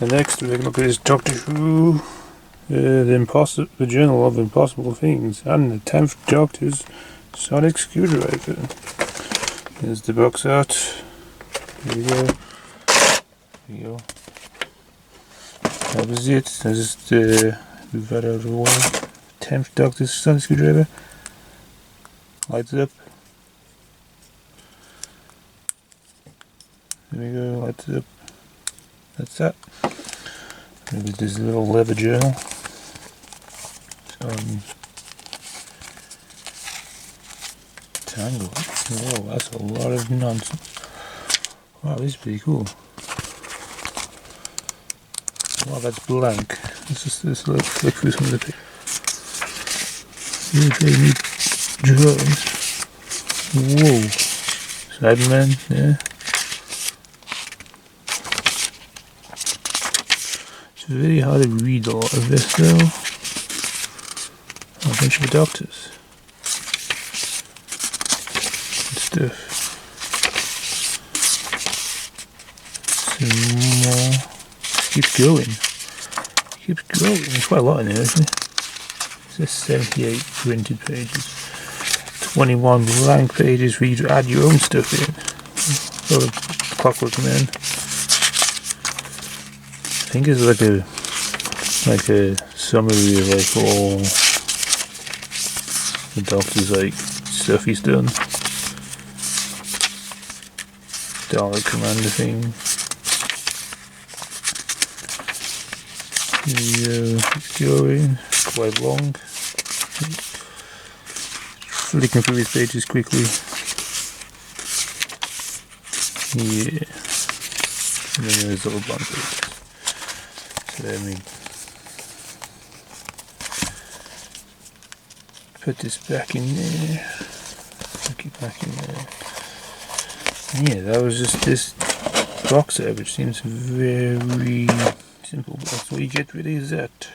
And next we're going to look at is Doctor Who, the Journal of Impossible Things, and the 10th Doctor's Sonic Screwdriver. Here's the box art. Here we go. That was it. I just move that out of the way. 10th Doctor's Sonic Screwdriver. Lights it up. There we go, lights it up. That's that. Maybe this little leather journal. Tangle. Whoa, that's a lot of nonsense. Wow, this is pretty cool. Wow, that's blank. Let's just flick through some of the pictures. Really neat drawings. Whoa. Cyberman, yeah. It's very hard to read all of this though. A bunch of doctors and stuff. Some more. Keeps going. Keeps going. There's quite a lot in here, isn't it? It says 78 printed pages. 21 blank pages for you to add your own stuff in. Oh, Clockwork Man. I think it's like a summary of like all the Doctor's like stuff he's done. Dalek Commander thing. It's going quite long. Flicking through these pages quickly. Yeah. And then there's all blank pages. So let me put this back in there. Put it back in there. Yeah, that was just this box set, which seems very simple, but that's what you get really is that.